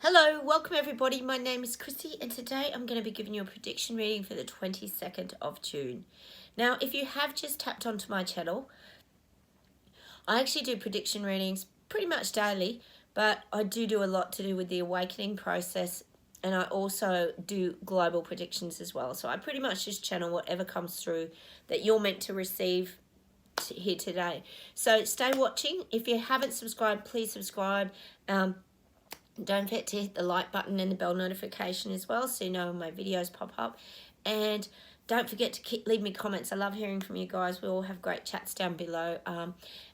Hello, welcome everybody. My name is Chrissy and today I'm going to be giving you a prediction reading for the 22nd of June. Now, if you have just tapped onto my channel, I actually do prediction readings pretty much daily, but I do a lot to do with the awakening process, and I also do global predictions as well. So I pretty much just channel whatever comes through that you're meant to receive here today. So stay watching. If you haven't subscribed, please subscribe. Don't forget to hit the like button and the bell notification as well so you know when my videos pop up. And don't forget to leave me comments. I love hearing from you guys. We all have great chats down below.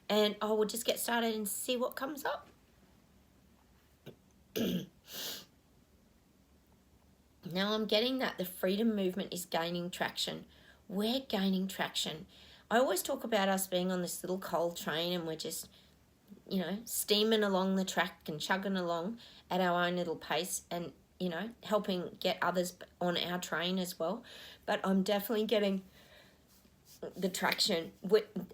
And I will just get started and see what comes up. Now I'm getting that the freedom movement is gaining traction. We're gaining traction. I always talk about us being on this little coal train and we're just, you know, steaming along the track and chugging along at our own little pace and, you know, helping get others on our train as well. But I'm definitely getting the traction.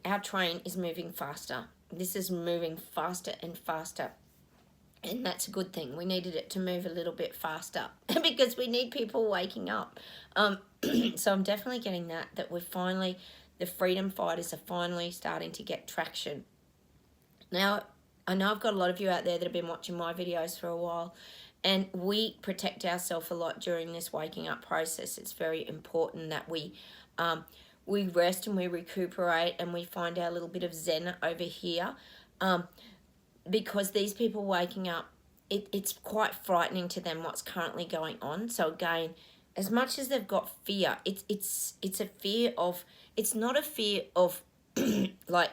Our train is moving faster. This is moving faster and faster. And that's a good thing. We needed it to move a little bit faster because we need people waking up. So I'm definitely getting that we're finally, the freedom fighters are finally starting to get traction. Now, I know I've got a lot of you out there that have been watching my videos for a while, and we protect ourselves a lot during this waking up process. It's very important that we rest and we recuperate and we find our little bit of zen over here, because these people waking up, it's quite frightening to them what's currently going on. So again, as much as they've got fear, it's a fear of, it's not a fear of like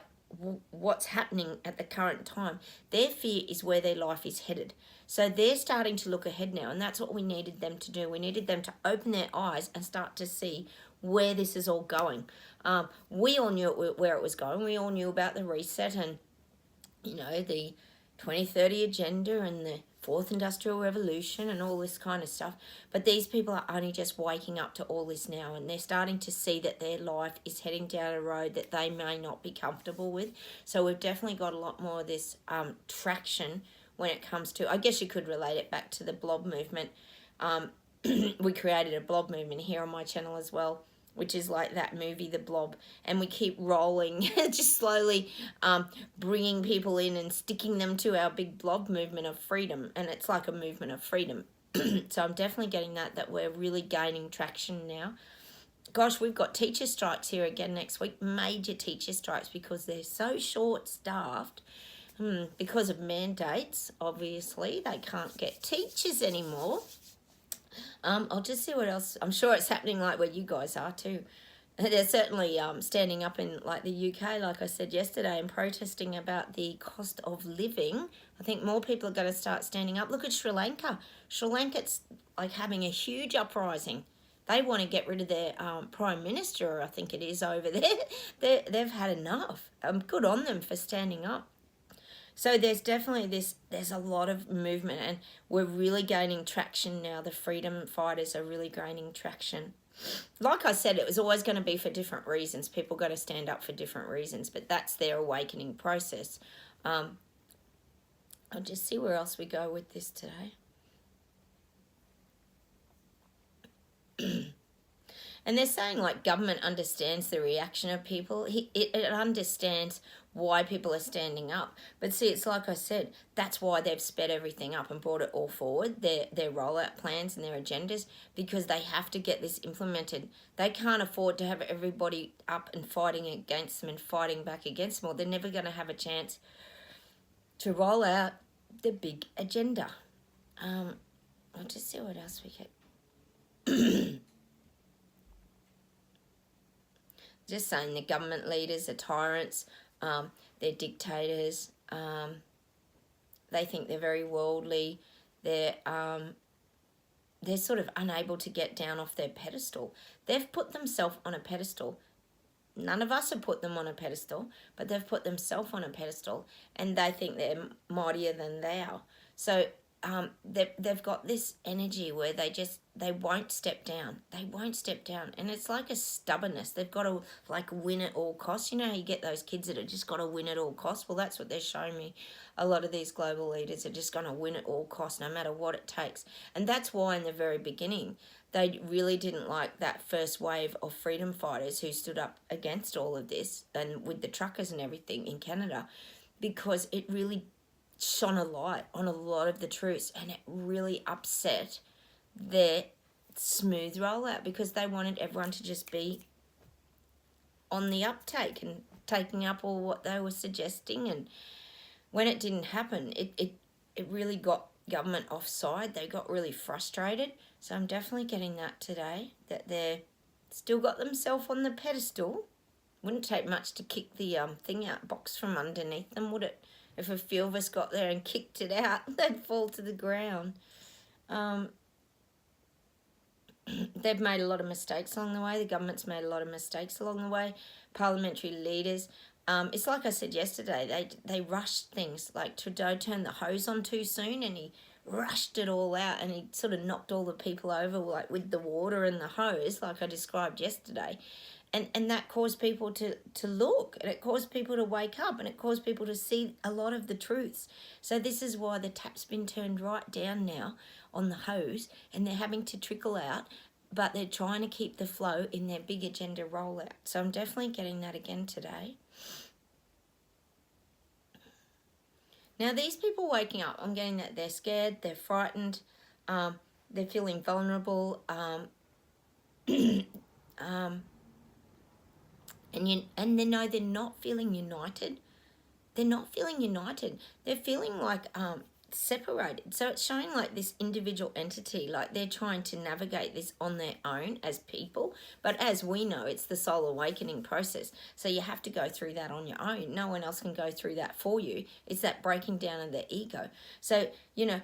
what's happening at the current time. Their fear is where their life is headed. So they're starting to look ahead now, and that's what we needed them to do. We needed them to open their eyes and start to see where this is all going. We all knew where it was going. We all knew about the reset and, you know, the 2030 agenda and the fourth industrial revolution and all this kind of stuff. But these people are only just waking up to all this now, and they're starting to see that their life is heading down a road that they may not be comfortable with. So we've definitely got a lot more of this traction when it comes to, I guess you could relate it back to the blob movement. We created a blob movement here on my channel as well, which is like that movie, The Blob, and we keep rolling, just slowly bringing people in and sticking them to our big blob movement of freedom, and it's like a movement of freedom. So I'm definitely getting that we're really gaining traction now. Gosh, we've got teacher strikes here again next week, major teacher strikes, because they're so short-staffed. Because of mandates, obviously, they can't get teachers anymore. I'll just see what else. I'm sure it's happening like where you guys are too. They're certainly standing up in like the UK, like I said yesterday, and protesting about the cost of living. I think more people are going to start standing up. Look at Sri Lanka. Sri Lanka's like having a huge uprising. They want to get rid of their prime minister, I think it is, over there. They've had enough. Good on them for standing up. So there's definitely there's a lot of movement, and we're really gaining traction now. The freedom fighters are really gaining traction. Like I said, it was always going to be for different reasons. People got to stand up for different reasons, but that's their awakening process. I'll just see where else we go with this today. And they're saying like government understands the reaction of people. It understands why people are standing up. But see, it's like I said, that's why they've sped everything up and brought it all forward, their rollout plans and their agendas, because they have to get this implemented. They can't afford to have everybody up and fighting against them and fighting back against them, or they're never going to have a chance to roll out the big agenda. I'll just see what else we get. Just saying the government leaders are tyrants, they're dictators, they think they're very worldly, they're sort of unable to get down off their pedestal. They've put themselves on a pedestal. None of us have put them on a pedestal, but they've put themselves on a pedestal, and they think they're mightier than they are. So they've got this energy where they won't step down. They won't step down, and it's like a stubbornness. They've got to like win at all costs. You know how you get those kids that are just got to win at all costs. Well, that's what they're showing me. A lot of these global leaders are just going to win at all costs, no matter what it takes. And that's why in the very beginning they really didn't like that first wave of freedom fighters who stood up against all of this and with the truckers and everything in Canada, because it really shone a light on a lot of the truths, and it really upset their smooth rollout because they wanted everyone to just be on the uptake and taking up all what they were suggesting. And when it didn't happen, it really got government offside. They got really frustrated. So I'm definitely getting that today, that they're still got themselves on the pedestal. Wouldn't take much to kick the box from underneath them, would it? If a few of us got there and kicked it out, they'd fall to the ground. They've made a lot of mistakes along the way. The government's made a lot of mistakes along the way. Parliamentary leaders. It's like I said yesterday, they rushed things. Like Trudeau turned the hose on too soon and he rushed it all out, and he sort of knocked all the people over like with the water and the hose, like I described yesterday. And that caused people to look, and it caused people to wake up, and it caused people to see a lot of the truths. So this is why the tap's been turned right down now on the hose, and they're having to trickle out, but they're trying to keep the flow in their big agenda rollout. So I'm definitely getting that again today. Now these people waking up, I'm getting that they're scared, they're frightened, they're feeling vulnerable, and they know they're not feeling united. They're not feeling united. They're feeling like separated. So it's showing like this individual entity, like they're trying to navigate this on their own as people. But as we know, it's the soul awakening process. So you have to go through that on your own. No one else can go through that for you. It's that breaking down of their ego. So, you know,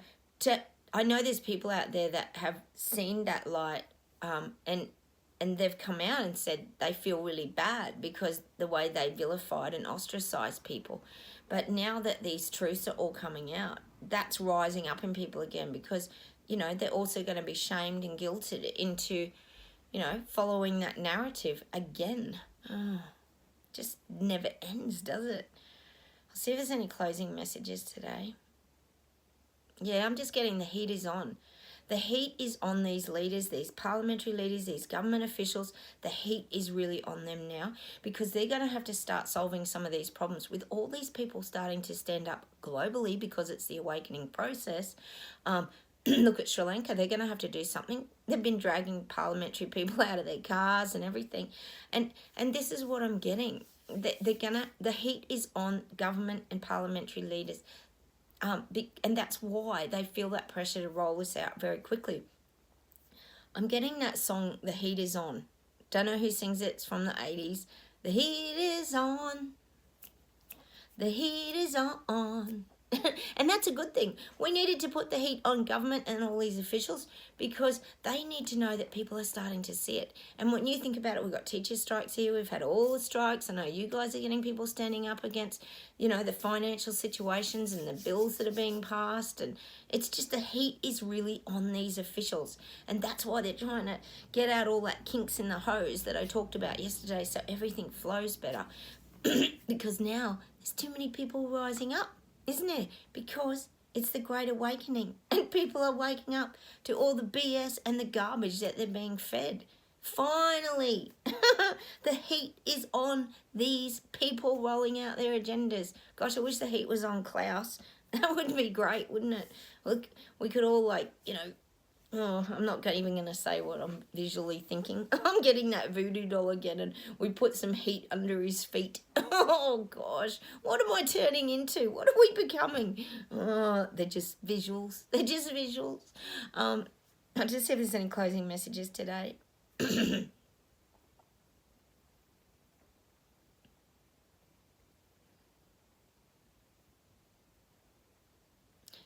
I know there's people out there that have seen that light and they've come out and said they feel really bad because the way they vilified and ostracized people. But now that these truths are all coming out, that's rising up in people again, because, you know, they're also going to be shamed and guilted into, you know, following that narrative again. Just never ends, does it? I'll see if there's any closing messages today. Yeah, I'm just getting the heat is on. The heat is on these leaders, these parliamentary leaders, these government officials. The heat is really on them now, because they're going to have to start solving some of these problems with all these people starting to stand up globally, because it's the awakening process. Look at Sri Lanka. They're going to have to do something. They've been dragging parliamentary people out of their cars and everything. And this is what I'm getting. The heat is on government and parliamentary leaders. And that's why they feel that pressure to roll this out very quickly. I'm getting that song, The Heat Is On. Don't know who sings it. It's from the 80s. The heat is on. The heat is on. And that's a good thing. We needed to put the heat on government and all these officials, because they need to know that people are starting to see it. And when you think about it, we've got teacher strikes here. We've had all the strikes. I know you guys are getting people standing up against, you know, the financial situations and the bills that are being passed. And it's just the heat is really on these officials. And that's why they're trying to get out all that kinks in the hose that I talked about yesterday, so everything flows better. Because now there's too many people rising up, isn't it? Because it's the Great Awakening, and people are waking up to all the BS and the garbage that they're being fed. Finally, the heat is on these people rolling out their agendas. Gosh, I wish the heat was on Klaus. That would be great, wouldn't it? Look, we could all, like, you know, I'm not even going to say what I'm visually thinking. I'm getting that voodoo doll again, and we put some heat under his feet. Oh, gosh. What am I turning into? What are we becoming? They're just visuals. They're just visuals. I'll just see if there's any closing messages today.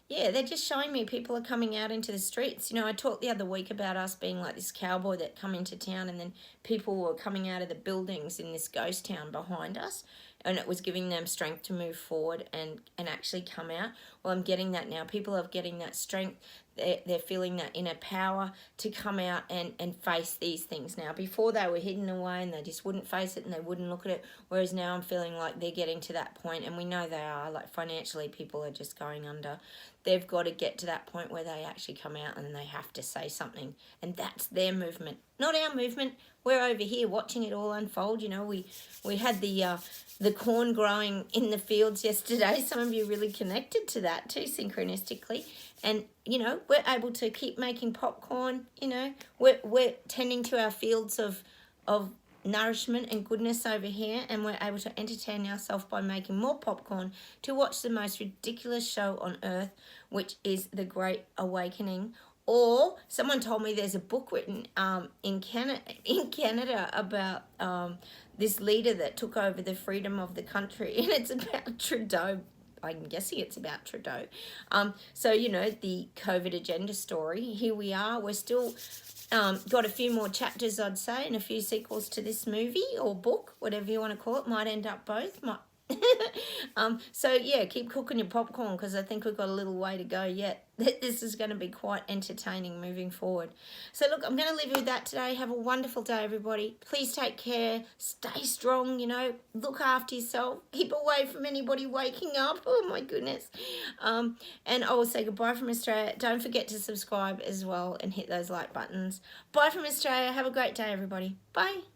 Yeah, they're just showing me people are coming out into the streets. You know, I talked the other week about us being like this cowboy that come into town, and then people were coming out of the buildings in this ghost town behind us. and it was giving them strength to move forward and actually come out. Well, I'm getting that now. People are getting that strength. They're feeling that inner power to come out and face these things now. Before, they were hidden away and they just wouldn't face it and they wouldn't look at it, whereas now I'm feeling like they're getting to that point, and we know they are. Like, financially, people are just going under. They've got to get to that point where they actually come out and they have to say something, and that's their movement, not our movement. We're over here watching it all unfold. You know, we had the corn growing in the fields yesterday. Some of you really connected to that too, synchronistically. And, you know, we're able to keep making popcorn. You know, we're tending to our fields of nourishment and goodness over here, and we're able to entertain ourselves by making more popcorn to watch the most ridiculous show on earth, which is The Great Awakening. Or someone told me there's a book written in Canada about this leader that took over the freedom of the country, and it's about Trudeau. I'm guessing it's about Trudeau. So, you know, the COVID agenda story. Here we are. We're still got a few more chapters, I'd say, and a few sequels to this movie or book, whatever you want to call it. Might end up both. So yeah, keep cooking your popcorn, because I think we've got a little way to go yet. This is going to be quite entertaining moving forward. So look, I'm going to leave you with that today. Have a wonderful day, everybody. Please take care. Stay strong, you know. Look after yourself. Keep away from anybody waking up. Oh my goodness. And I will say goodbye from Australia. Don't forget to subscribe as well and hit those like buttons. Bye from Australia. Have a great day, everybody. Bye.